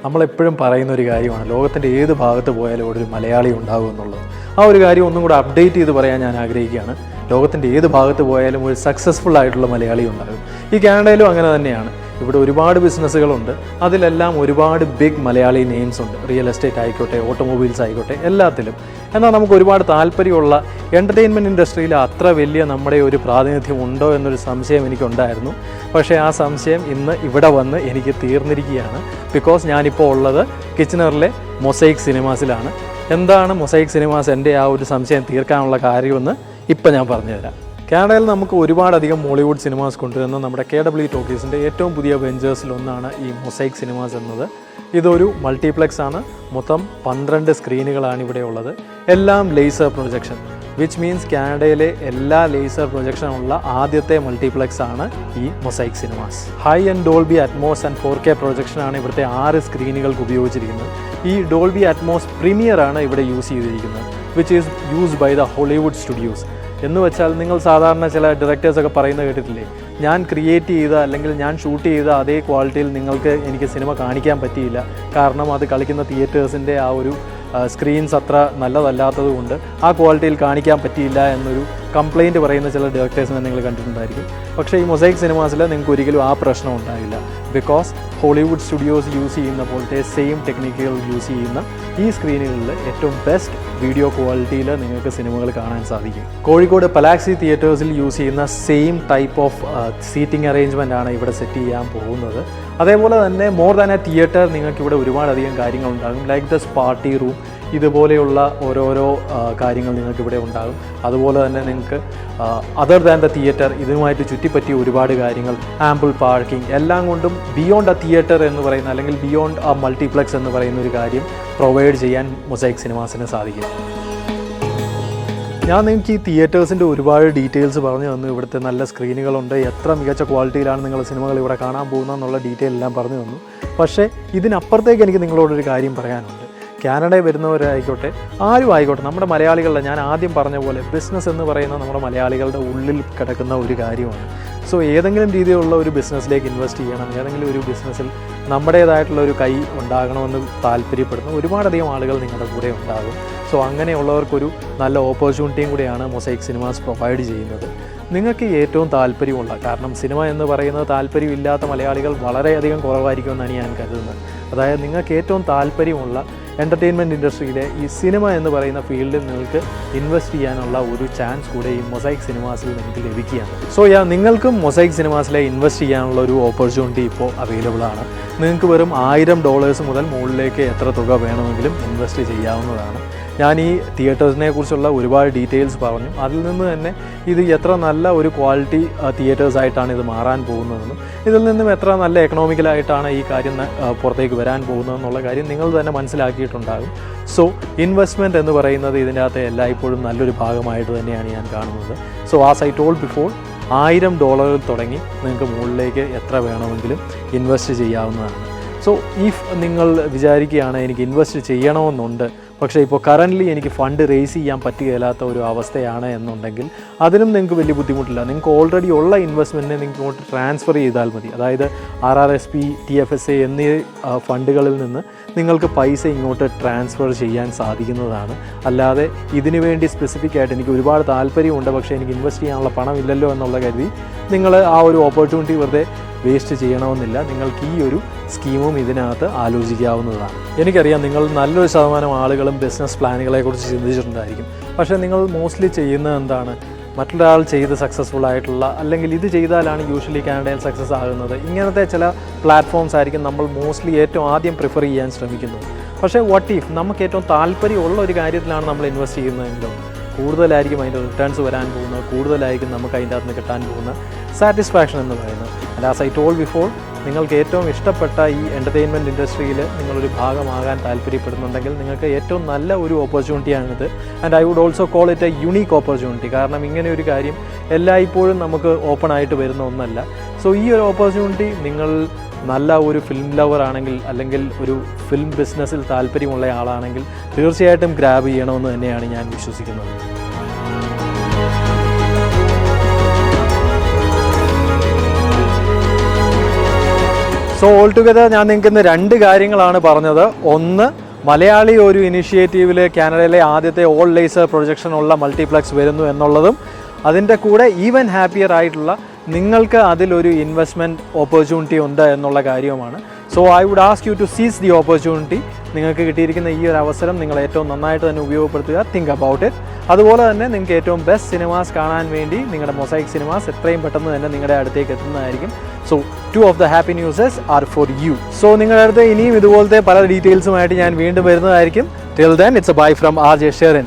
നമ്മളെപ്പോഴും പറയുന്ന ഒരു കാര്യമാണ്, ലോകത്തിൻ്റെ ഏത് ഭാഗത്ത് പോയാലും ഒരു മലയാളി ഉണ്ടാകും എന്നുള്ളത്. ആ ഒരു കാര്യം ഒന്നും കൂടെ അപ്ഡേറ്റ് ചെയ്ത് പറയാൻ ഞാൻ ആഗ്രഹിക്കുകയാണ്. ലോകത്തിൻ്റെ ഏത് ഭാഗത്ത് പോയാലും ഒരു സക്സസ്ഫുൾ ആയിട്ടുള്ള മലയാളി ഉണ്ടാകും. ഈ കാനഡയിലും അങ്ങനെ തന്നെയാണ്. ഇവിടെ ഒരുപാട് ബിസിനസ്സുകളുണ്ട്, അതിലെല്ലാം ഒരുപാട് ബിഗ് മലയാളി നെയിംസ് ഉണ്ട്. റിയൽ എസ്റ്റേറ്റ് ആയിക്കോട്ടെ, ഓട്ടോമൊബൈൽസ് ആയിക്കോട്ടെ, എല്ലാത്തിലും. എന്നാൽ നമുക്ക് ഒരുപാട് താല്പര്യമുള്ള എൻ്റർടൈൻമെൻറ്റ് ഇൻഡസ്ട്രിയിൽ അത്ര വലിയ നമ്മുടെ ഒരു പ്രാതിനിധ്യം ഉണ്ടോ എന്നൊരു സംശയം എനിക്കുണ്ടായിരുന്നു. പക്ഷേ ആ സംശയം ഇന്ന് ഇവിടെ വന്ന് എനിക്ക് തീർന്നിരിക്കുകയാണ്. ബിക്കോസ് ഞാനിപ്പോൾ ഉള്ളത് കിച്ചനറിലെ മൊസൈക്ക് സിനിമാസിലാണ്. എന്താണ് മൊസൈക്ക് സിനിമാസ്, എൻ്റെ ആ ഒരു സംശയം തീർക്കാനുള്ള കാര്യമെന്ന് ഇപ്പം ഞാൻ പറഞ്ഞുതരാം. കാനഡയിൽ നമുക്ക് ഒരുപാടധികം മോളിവുഡ് സിനിമാസ് കൊണ്ടുവരുന്ന നമ്മുടെ KW ടോക്കീസിൻ്റെ ഏറ്റവും പുതിയ വെഞ്ചേഴ്സിലൊന്നാണ് ഈ മൊസൈക്ക് സിനിമാസ് എന്നത്. ഇതൊരു മൾട്ടിപ്ലെക്സ് ആണ്. മൊത്തം 12 സ്ക്രീനുകളാണ് ഇവിടെ ഉള്ളത്. എല്ലാം ലേസർ പ്രൊജക്ഷൻ, വിച്ച് മീൻസ് കാനഡയിലെ എല്ലാ ലേസർ പ്രൊജക്ഷനുള്ള ആദ്യത്തെ മൾട്ടിപ്ലെക്സ് ആണ് ഈ mosaic cinemas. High and Dolby Atmos and 4K പ്രൊജക്ഷനാണ് ഇവിടുത്തെ 6 സ്ക്രീനുകൾക്ക് ഉപയോഗിച്ചിരിക്കുന്നത്. ഈ ഡോൾബി അറ്റ്മോസ് പ്രീമിയർ ആണ് ഇവിടെ യൂസ് ചെയ്തിരിക്കുന്നത്, which is used by the Hollywood studios. എന്ന് വെച്ചാൽ നിങ്ങൾ സാധാരണ ചില ഡയറക്ടേഴ്സൊക്കെ പറയുന്നത് കേട്ടിട്ടില്ലേ, ഞാൻ ക്രിയേറ്റ് ചെയ്ത അല്ലെങ്കിൽ ഞാൻ ഷൂട്ട് ചെയ്ത അതേ ക്വാളിറ്റിയിൽ എനിക്ക് സിനിമ കാണിക്കാൻ പറ്റിയില്ല, കാരണം അത് കളിക്കുന്ന തിയേറ്റേഴ്സിൻ്റെ ആ ഒരു സ്ക്രീൻസ് അത്ര നല്ലതല്ലാത്തത് കൊണ്ട് ആ ക്വാളിറ്റിയിൽ കാണിക്കാൻ പറ്റിയില്ല എന്നൊരു കംപ്ലയിൻറ്റ് പറയുന്ന ചില ഡയറക്ടേഴ്സിനെ നിങ്ങൾ കണ്ടിട്ടുണ്ടായിരിക്കും. പക്ഷേ ഈ മൊസൈക്ക് സിനിമാസിൽ നിങ്ങൾക്ക് ഒരിക്കലും ആ പ്രശ്നം ഉണ്ടാവില്ല. ബിക്കോസ് ഹോളിവുഡ് സ്റ്റുഡിയോസ് യൂസ് ചെയ്യുന്ന പോലത്തെ സെയിം ടെക്നിക്കുകൾ യൂസ് ചെയ്യുന്ന ഈ സ്ക്രീനുകളിൽ ഏറ്റവും ബെസ്റ്റ് വീഡിയോ ക്വാളിറ്റിയിൽ നിങ്ങൾക്ക് സിനിമകൾ കാണാൻ സാധിക്കും. കോഴിക്കോട് പലാക്സി തിയേറ്റേഴ്സിൽ യൂസ് ചെയ്യുന്ന same type of seating arrangement ആണ് ഇവിടെ സെറ്റ് ചെയ്യാൻ പോകുന്നത്. അതേപോലെ തന്നെ മോർ ദാൻ എ തിയേറ്റർ നിങ്ങൾക്കിവിടെ ഒരുപാടധികം കാര്യങ്ങളുണ്ടാകും. ലൈക്ക് ദസ് പാർട്ടി റൂം, ഇതുപോലെയുള്ള ഓരോരോ കാര്യങ്ങൾ നിങ്ങൾക്കിവിടെ ഉണ്ടാകും. അതുപോലെ തന്നെ നിങ്ങൾക്ക് അതർ ദാൻ ദ തിയേറ്റർ ഇതുമായിട്ട് ചുറ്റിപ്പറ്റിയ ഒരുപാട് കാര്യങ്ങൾ, ആമ്പിൾ പാർക്കിംഗ്, എല്ലാം കൊണ്ടും ബിയോണ്ട് എ തിയേറ്റർ എന്ന് പറയുന്ന അല്ലെങ്കിൽ ബിയോണ്ട് എ മൾട്ടിപ്ലെക്സ് എന്ന് പറയുന്ന ഒരു കാര്യം പ്രൊവൈഡ് ചെയ്യാൻ മൊസൈക്ക് സിനിമാസിന് സാധിക്കും. ഞാൻ നിങ്ങൾക്ക് ഈ തിയേറ്റേഴ്സിൻ്റെ ഒരുപാട് ഡീറ്റെയിൽസ് പറഞ്ഞു തന്നു. ഇവിടുത്തെ നല്ല സ്ക്രീനുകളുണ്ട്, എത്ര മികച്ച ക്വാളിറ്റിയിലാണ് നിങ്ങൾ സിനിമകൾ ഇവിടെ കാണാൻ പോകുന്നതെന്നുള്ള ഡീറ്റെയിൽ എല്ലാം പറഞ്ഞു തന്നു. പക്ഷേ ഇതിനപ്പുറത്തേക്ക് എനിക്ക് നിങ്ങളോടൊരു കാര്യം പറയാനുണ്ട്. കാനഡയിൽ വരുന്നവരായിക്കോട്ടെ, ആരും ആയിക്കോട്ടെ, നമ്മുടെ മലയാളികളുടെ, ഞാൻ ആദ്യം പറഞ്ഞ പോലെ ബിസിനസ് എന്ന് പറയുന്നത് നമ്മുടെ മലയാളികളുടെ ഉള്ളിൽ കിടക്കുന്ന ഒരു കാര്യമാണ്. സോ ഏതെങ്കിലും രീതിയിലുള്ള ഒരു ബിസിനസ്സിലേക്ക് ഇൻവെസ്റ്റ് ചെയ്യണം, ഏതെങ്കിലും ഒരു ബിസിനസ്സിൽ നമ്മുടേതായിട്ടുള്ള ഒരു കൈ ഉണ്ടാകണമെന്ന് താല്പര്യപ്പെടുന്ന ഒരുപാടധികം ആളുകൾ നിങ്ങളുടെ കൂടെ ഉണ്ടാകും. സോ അങ്ങനെയുള്ളവർക്കൊരു നല്ല ഓപ്പർച്യൂണിറ്റിയും കൂടിയാണ് മൊസൈക്ക് സിനിമാസ് പ്രൊവൈഡ് ചെയ്യുന്നത്. നിങ്ങൾക്ക് ഏറ്റവും താല്പര്യമുള്ള, കാരണം സിനിമ എന്ന് പറയുന്നത് താല്പര്യമില്ലാത്ത മലയാളികൾ വളരെയധികം കുറവായിരിക്കുമെന്നാണ് ഞാൻ കരുതുന്നത്. അതായത് നിങ്ങൾക്ക് ഏറ്റവും താല്പര്യമുള്ള എൻ്റർടൈൻമെൻറ്റ് ഇൻഡസ്ട്രിയിലെ ഈ സിനിമ എന്ന് പറയുന്ന ഫീൽഡിൽ നിങ്ങൾക്ക് ഇൻവെസ്റ്റ് ചെയ്യാനുള്ള ഒരു ചാൻസ് കൂടെ ഈ മൊസൈക്ക് സിനിമാസിൽ നിങ്ങൾക്ക് ലഭിക്കുകയാണ്. സോ നിങ്ങൾക്കും മൊസൈക്ക് സിനിമാസിലെ ഇൻവെസ്റ്റ് ചെയ്യാനുള്ള ഒരു ഓപ്പർച്യൂണിറ്റി ഇപ്പോൾ അവൈലബിൾ ആണ്. നിങ്ങൾക്ക് വെറും $1000 മുതൽ മുകളിലേക്ക് എത്ര തുക വേണമെങ്കിലും ഇൻവെസ്റ്റ് ചെയ്യാവുന്നതാണ്. ഞാൻ ഈ തിയേറ്റേഴ്സിനെ കുറിച്ചുള്ള ഒരുപാട് ഡീറ്റെയിൽസ് പറഞ്ഞു. അതിൽ നിന്ന് തന്നെ ഇത് എത്ര നല്ല ഒരു ക്വാളിറ്റി തിയേറ്റേഴ്സായിട്ടാണ് ഇത് മാറാൻ പോകുന്നതെന്നും ഇതിൽ നിന്നും എത്ര നല്ല എക്കണോമിക്കലായിട്ടാണ് ഈ കാര്യം പുറത്തേക്ക് വരാൻ പോകുന്നതെന്നുള്ള കാര്യം നിങ്ങൾ തന്നെ മനസ്സിലാക്കിയിട്ടുണ്ടാകും. സോ ഇൻവെസ്റ്റ്മെൻറ്റ് എന്ന് പറയുന്നത് ഇതിൻ്റെ അകത്ത് എല്ലായ്പ്പോഴും നല്ലൊരു ഭാഗമായിട്ട് തന്നെയാണ് ഞാൻ കാണുന്നത്. So as I told before, $1000 തുടങ്ങി നിങ്ങൾക്ക് മുകളിലേക്ക് എത്ര വേണമെങ്കിലും ഇൻവെസ്റ്റ് ചെയ്യാവുന്നതാണ്. സോ ഇഫ് നിങ്ങൾ വിചാരിക്കുകയാണ് എനിക്ക് ഇൻവെസ്റ്റ് ചെയ്യണമെന്നുണ്ട്, പക്ഷേ ഇപ്പോൾ കറൻ്റ്ലി എനിക്ക് ഫണ്ട് റേസ് ചെയ്യാൻ പറ്റുകയില്ലാത്ത ഒരു അവസ്ഥയാണ് എന്നുണ്ടെങ്കിൽ അതിനും നിങ്ങൾക്ക് വലിയ ബുദ്ധിമുട്ടില്ല. നിങ്ങൾക്ക് ഓൾറെഡി ഉള്ള ഇൻവെസ്റ്റ്മെൻറ്റിനെ നിങ്ങൾക്ക് ഇങ്ങോട്ട് ട്രാൻസ്ഫർ ചെയ്താൽ മതി. അതായത് RRSP, TFSA എന്നീ ഫണ്ടുകളിൽ നിന്ന് നിങ്ങൾക്ക് പൈസ ഇങ്ങോട്ട് ട്രാൻസ്ഫർ ചെയ്യാൻ സാധിക്കുന്നതാണ്. അല്ലാതെ ഇതിനു വേണ്ടി സ്പെസിഫിക് ആയിട്ട് എനിക്ക് ഒരുപാട് താല്പര്യമുണ്ട് പക്ഷേ എനിക്ക് ഇൻവെസ്റ്റ് ചെയ്യാനുള്ള പണമില്ലല്ലോ എന്നുള്ള കരുതി നിങ്ങൾ ആ ഒരു ഓപ്പർച്യൂണിറ്റി വെറുതെ വേസ്റ്റ് ചെയ്യണമെന്നില്ല. നിങ്ങൾക്ക് ഈ ഒരു സ്കീമും ഇതിനകത്ത് ആലോചിക്കാവുന്നതാണ്. എനിക്കറിയാം നിങ്ങൾ നല്ലൊരു ശതമാനം ആളുകളും ബിസിനസ് പ്ലാനുകളെക്കുറിച്ച് ചിന്തിച്ചിട്ടുണ്ടായിരിക്കും. പക്ഷേ നിങ്ങൾ മോസ്റ്റ്ലി ചെയ്യുന്നത് എന്താണ്? മറ്റൊരാൾ ചെയ്ത് സക്സസ്ഫുൾ ആയിട്ടുള്ള, അല്ലെങ്കിൽ ഇത് ചെയ്താലാണ് യൂഷ്വലി കാനഡയിൽ സക്സസ് ആകുന്നത്, ഇങ്ങനത്തെ ചില പ്ലാറ്റ്ഫോംസ് ആയിരിക്കും നമ്മൾ മോസ്റ്റ്ലി ഏറ്റവും ആദ്യം പ്രിഫർ ചെയ്യാൻ ശ്രമിക്കുന്നത്. പക്ഷേ വാട്ട് ഇഫ് നമുക്ക് ഏറ്റവും താല്പര്യമുള്ള ഒരു കാര്യത്തിലാണ് നമ്മൾ ഇൻവെസ്റ്റ് ചെയ്യുന്നതെങ്കിലോ കൂടുതലായിരിക്കും അതിൻ്റെ റിട്ടേൺസ് വരാൻ പോകുന്നത്, കൂടുതലായിരിക്കും നമുക്ക് അതിൻ്റെ അകത്ത് നിന്ന് കിട്ടാൻ പോകുന്ന സാറ്റിസ്ഫാക്ഷൻ എന്ന് പറയുന്നത്. And as I told before, നിങ്ങൾക്ക് ഏറ്റവും ഇഷ്ടപ്പെട്ട ഈ എൻ്റർടൈൻമെൻറ്റ് ഇൻഡസ്ട്രിയിൽ നിങ്ങളൊരു ഭാഗമാകാൻ താല്പര്യപ്പെടുന്നുണ്ടെങ്കിൽ നിങ്ങൾക്ക് ഏറ്റവും നല്ല ഒരു ഓപ്പർച്യൂണിറ്റിയാണിത്. And I would also call it a unique opportunity. കാരണം ഇങ്ങനെ ഒരു കാര്യം എല്ലായ്പ്പോഴും നമുക്ക് ഓപ്പൺ ആയിട്ട് വരുന്ന ഒന്നല്ല. സോ ഈ ഒരു ഓപ്പർച്യൂണിറ്റി നിങ്ങൾ നല്ല ഒരു ഫിലിം ലവർ ആണെങ്കിൽ, അല്ലെങ്കിൽ ഒരു ഫിലിം ബിസിനസ്സിൽ താല്പര്യമുള്ള ആളാണെങ്കിൽ തീർച്ചയായിട്ടും ഗ്രാബ് ചെയ്യണമെന്ന് തന്നെയാണ് ഞാൻ വിശ്വസിക്കുന്നത്. സോ ഓൾ ടുഗദർ ഞാൻ നിങ്ങൾക്ക് ഇന്ന് 2 കാര്യങ്ങളാണ് പറഞ്ഞത്. ഒന്ന്, മലയാളി ഒരു ഇനിഷ്യേറ്റീവിൽ കാനഡയിലെ ആദ്യത്തെ ഓൾ ലേസർ പ്രൊജക്ഷൻ ഉള്ള മൾട്ടിപ്ലക്സ് വരുന്നു എന്നുള്ളതും, അതിൻ്റെ കൂടെ ഈവൻ ഹാപ്പിയർ ആയിട്ടുള്ള നിങ്ങൾക്ക് അതിലൊരു ഇൻവെസ്റ്റ്മെൻറ്റ് ഓപ്പർച്യൂണിറ്റി ഉണ്ട് എന്നുള്ള കാര്യവുമാണ്. So I would ask you to seize the opportunity. നിങ്ങൾക്ക് കിട്ടിയിരിക്കുന്ന ഈ ഒരു അവസരം നിങ്ങൾ ഏറ്റവും നന്നായിട്ട് തന്നെ ഉപയോഗപ്പെടുത്തുക. Think about it. അതുപോലെ തന്നെ നിങ്ങൾക്ക് ഏറ്റവും ബെസ്റ്റ് സിനിമാസ് കാണാൻ വേണ്ടി നിങ്ങളുടെ മൊസൈക്ക് സിനിമാസ് എത്രയും പെട്ടെന്ന് തന്നെ നിങ്ങളുടെ അടുത്തേക്ക് എത്തുന്നതായിരിക്കും. So 2 of the happy newses are for you. So നിങ്ങളുടെ അടുത്ത് ഇനിയും ഇതുപോലത്തെ പല ഡീറ്റെയിൽസുമായിട്ട് ഞാൻ വീണ്ടും വരുന്നതായിരിക്കും. Till then, it's a bye from RJ Sharon.